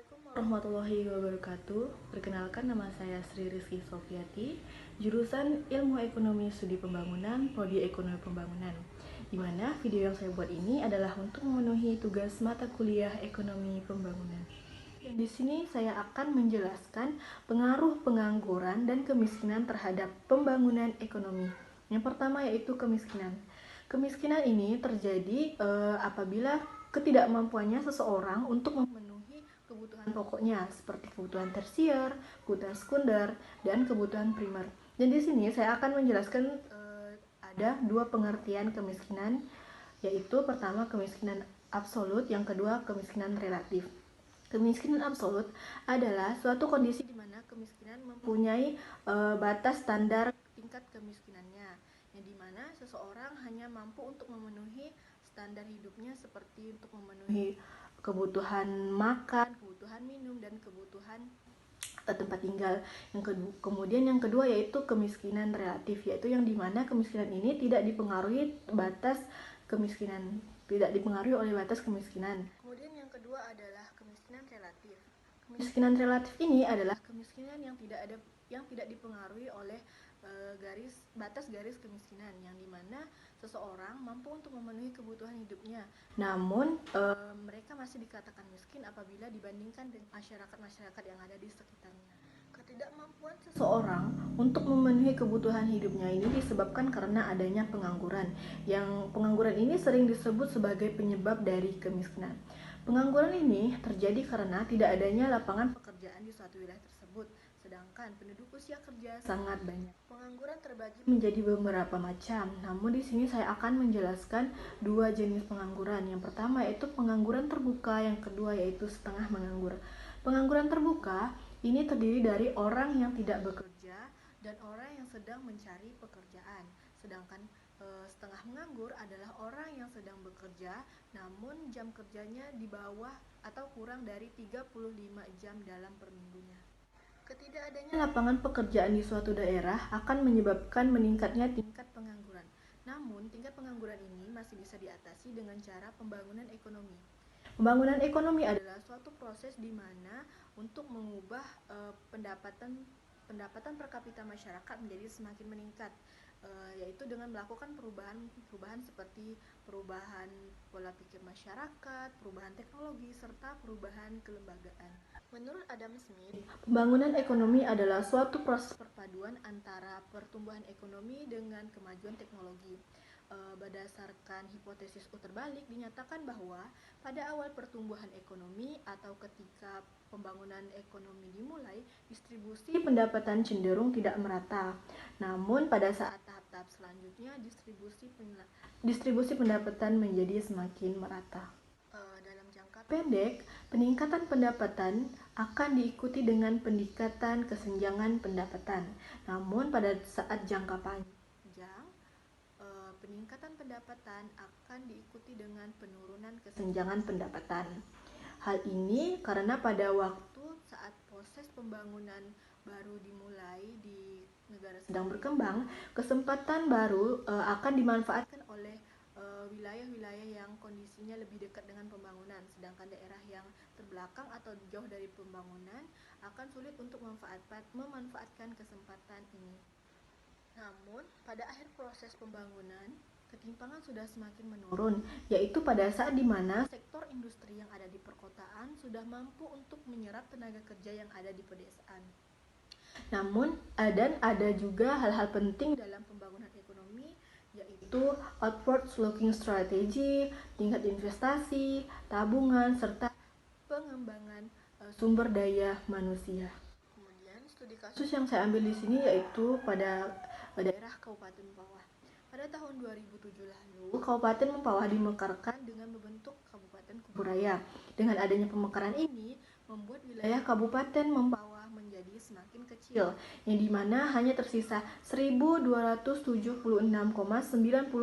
Assalamualaikum warahmatullahi wabarakatuh. Perkenalkan, nama saya Sri Rizky Sofiati, jurusan Ilmu Ekonomi Studi Pembangunan, Prodi Ekonomi Pembangunan. Di mana video yang saya buat ini adalah untuk memenuhi tugas mata kuliah Ekonomi Pembangunan. Dan di sini saya akan menjelaskan pengaruh pengangguran dan kemiskinan terhadap pembangunan ekonomi. Yang pertama yaitu kemiskinan. Kemiskinan ini terjadi apabila ketidakmampuannya seseorang untuk memenuhi kebutuhan pokoknya seperti kebutuhan tersier, kebutuhan sekunder, dan kebutuhan primer. Dan di sini saya akan menjelaskan ada dua pengertian kemiskinan, yaitu pertama kemiskinan absolut, yang kedua kemiskinan relatif. Kemiskinan absolut adalah suatu kondisi di mana kemiskinan mempunyai batas standar tingkat kemiskinannya, yang dimana seseorang hanya mampu untuk memenuhi standar hidupnya seperti untuk memenuhi kebutuhan makan, kebutuhan minum, dan kebutuhan tempat tinggal. Kemudian yang kedua yaitu kemiskinan relatif, yaitu yang dimana kemiskinan ini tidak dipengaruhi oleh batas kemiskinan. Kemudian yang kedua adalah kemiskinan relatif. Kemiskinan relatif ini adalah kemiskinan yang tidak dipengaruhi oleh batas garis kemiskinan, yang dimana seseorang mampu untuk memenuhi kebutuhan hidupnya, namun mereka masih dikatakan miskin apabila dibandingkan dengan masyarakat yang ada di sekitarnya. Ketidakmampuan seseorang untuk memenuhi kebutuhan hidupnya ini disebabkan karena adanya pengangguran, yang pengangguran ini sering disebut sebagai penyebab dari kemiskinan. Pengangguran ini terjadi karena tidak adanya lapangan pekerjaan di suatu wilayah tersebut, sedangkan penduduk usia kerja sangat banyak. Pengangguran terbagi menjadi beberapa macam, namun di sini saya akan menjelaskan dua jenis pengangguran. Yang pertama yaitu pengangguran terbuka, yang kedua yaitu setengah menganggur. Pengangguran terbuka ini terdiri dari orang yang tidak bekerja dan orang yang sedang mencari pekerjaan. Sedangkan setengah menganggur adalah orang yang sedang bekerja namun jam kerjanya di bawah atau kurang dari 35 jam dalam per minggunya. Ketidakadanya lapangan pekerjaan di suatu daerah akan menyebabkan meningkatnya tingkat pengangguran. Namun, tingkat pengangguran ini masih bisa diatasi dengan cara pembangunan ekonomi. Pembangunan ekonomi adalah suatu proses di mana untuk mengubah pendapatan per kapita masyarakat menjadi semakin meningkat, yaitu dengan melakukan perubahan seperti perubahan pola pikir masyarakat, perubahan teknologi, serta perubahan kelembagaan. Menurut Adam Smith, pembangunan ekonomi adalah suatu proses perpaduan antara pertumbuhan ekonomi dengan kemajuan teknologi. Berdasarkan hipotesis putar balik, dinyatakan bahwa pada awal pertumbuhan ekonomi atau ketika pembangunan ekonomi dimulai, distribusi pendapatan cenderung tidak merata. Namun pada saat tahap-tahap selanjutnya, distribusi pendapatan menjadi semakin merata. Dalam jangka pendek, peningkatan pendapatan akan diikuti dengan peningkatan kesenjangan pendapatan. Namun pada saat jangka panjang, peningkatan pendapatan akan diikuti dengan penurunan kesenjangan pendapatan. Hal ini karena pada waktu saat proses pembangunan baru dimulai di negara sedang berkembang, kesempatan baru akan dimanfaatkan oleh wilayah-wilayah yang kondisinya lebih dekat dengan pembangunan, sedangkan daerah yang terbelakang atau jauh dari pembangunan akan sulit untuk memanfaatkan kesempatan ini. Namun, pada akhir proses pembangunan, ketimpangan sudah semakin menurun, yaitu pada saat di mana sektor industri yang ada di perkotaan sudah mampu untuk menyerap tenaga kerja yang ada di pedesaan. Namun, ada juga hal-hal penting dalam pembangunan ekonomi, yaitu outward looking strategy, tingkat investasi, tabungan, serta pengembangan sumber daya manusia. Kemudian, studi kasus yang saya ambil di sini yaitu pada daerah Kabupaten Mempawah. Pada tahun 2007 lalu, Kabupaten Mempawah dimekarkan dengan membentuk Kabupaten Kuburaya. Dengan adanya pemekaran ini, membuat wilayah Kabupaten Mempawah menjadi semakin kecil, yang dimana hanya tersisa 1.276,90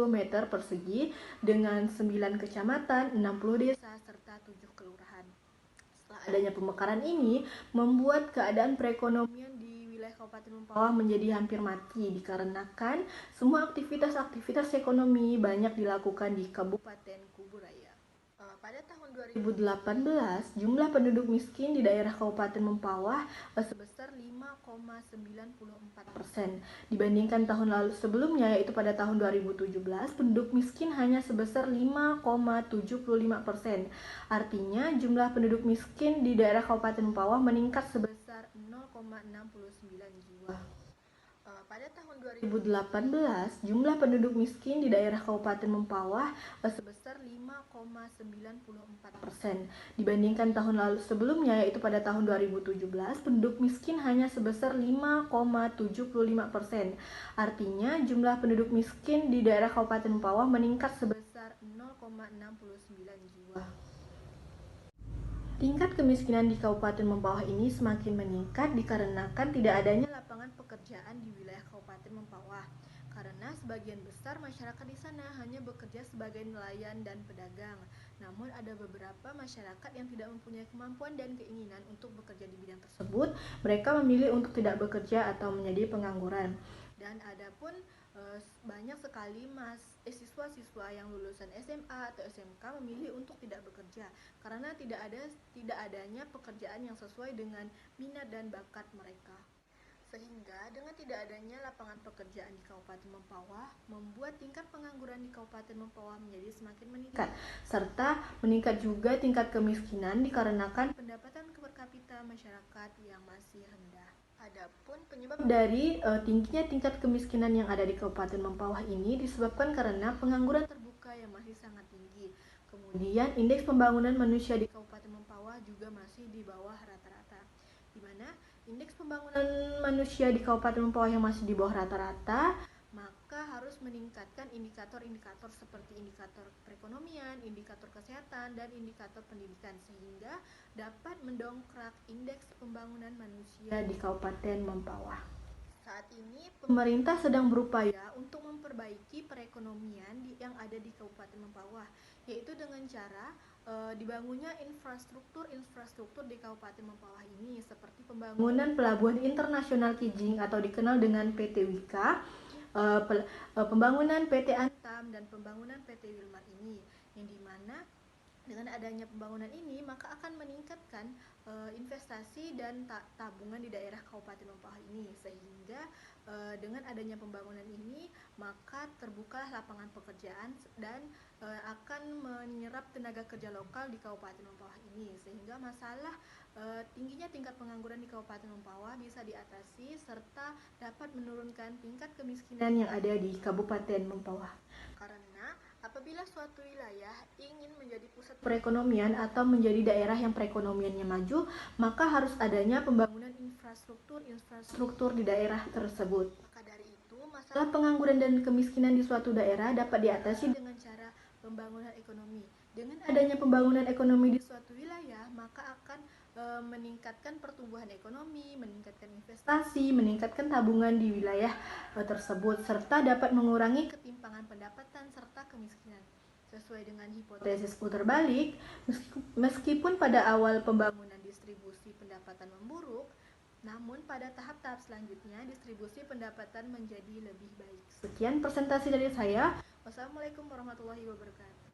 meter persegi dengan 9 kecamatan, 60 desa, serta 7 kelurahan. Setelah adanya pemekaran ini, membuat keadaan perekonomian di Kabupaten Mempawah menjadi hampir mati dikarenakan semua aktivitas ekonomi banyak dilakukan di Kabupaten Kuburaya. Pada tahun 2018, jumlah penduduk miskin di daerah Kabupaten Mempawah sebesar 5,94%. Dibandingkan tahun lalu sebelumnya, yaitu pada tahun 2017, penduduk miskin hanya sebesar 5,75%. Artinya, jumlah penduduk miskin di daerah Kabupaten Mempawah meningkat sebesar 0,69 jiwa. Pada tahun 2018, jumlah penduduk miskin di daerah Kabupaten Mempawah sebesar 5,94%. Dibandingkan tahun lalu sebelumnya, yaitu pada tahun 2017, penduduk miskin hanya sebesar 5,75%. Artinya, jumlah penduduk miskin di daerah Kabupaten Mempawah meningkat sebesar 0,69 jiwa. Tingkat kemiskinan di Kabupaten Mempawah ini semakin meningkat dikarenakan tidak adanya lapangan pekerjaan di wilayah Kabupaten Mempawah. Karena sebagian besar masyarakat di sana hanya bekerja sebagai nelayan dan pedagang. Namun ada beberapa masyarakat yang tidak mempunyai kemampuan dan keinginan untuk bekerja di bidang tersebut. Mereka memilih untuk tidak bekerja atau menjadi pengangguran. Dan adapun banyak sekali siswa-siswa yang lulusan SMA atau SMK memilih untuk tidak bekerja karena tidak adanya pekerjaan yang sesuai dengan minat dan bakat mereka. Sehingga dengan tidak adanya lapangan pekerjaan di Kabupaten Mempawah membuat tingkat pengangguran di Kabupaten Mempawah menjadi semakin meningkat, serta meningkat juga tingkat kemiskinan dikarenakan pendapatan per kapita masyarakat yang masih rendah. Adapun penyebab dari tingginya tingkat kemiskinan yang ada di Kabupaten Mempawah ini disebabkan karena pengangguran terbuka yang masih sangat tinggi. Kemudian indeks pembangunan manusia di Kabupaten Mempawah juga masih di bawah rata-rata. Di mana indeks pembangunan manusia di Kabupaten Mempawah yang masih di bawah rata-rata, maka harus meningkatkan indikator-indikator seperti indikator perekonomian, indikator kesehatan, dan indikator pendidikan sehingga dapat mendongkrak indeks pembangunan manusia di Kabupaten Mempawah. Saat ini pemerintah sedang berupaya untuk memperbaiki perekonomian yang ada di Kabupaten Mempawah, yaitu dengan cara dibangunnya infrastruktur di Kabupaten Mempawah ini seperti pembangunan Pelabuhan Internasional Kijing atau dikenal dengan PT Wika, pembangunan PT Antam dan pembangunan PT Wilmar ini, yang dimana dengan adanya pembangunan ini maka akan meningkatkan investasi dan tabungan di daerah Kabupaten Mempawah ini, sehingga dengan adanya pembangunan ini maka terbuka lapangan pekerjaan dan akan menyerap tenaga kerja lokal di Kabupaten Mempawah ini, sehingga masalah tingginya tingkat pengangguran di Kabupaten Mempawah bisa diatasi serta dapat menurunkan tingkat kemiskinan yang ada di Kabupaten Mempawah. Karena apabila suatu wilayah ingin menjadi pusat perekonomian atau menjadi daerah yang perekonomiannya maju, maka harus adanya pembangunan infrastruktur di daerah tersebut. Maka dari itu, masalah pengangguran dan kemiskinan di suatu daerah dapat diatasi dengan cara pembangunan ekonomi. Dengan adanya pembangunan ekonomi di suatu wilayah, maka akan meningkatkan pertumbuhan ekonomi, meningkatkan investasi, meningkatkan tabungan di wilayah tersebut, serta dapat mengurangi ketimpangan pendapatan serta kemiskinan. Sesuai dengan hipotesis putar balik, meskipun pada awal pembangunan distribusi pendapatan memburuk, namun pada tahap-tahap selanjutnya distribusi pendapatan menjadi lebih baik. Sekian presentasi dari saya. Wassalamualaikum warahmatullahi wabarakatuh.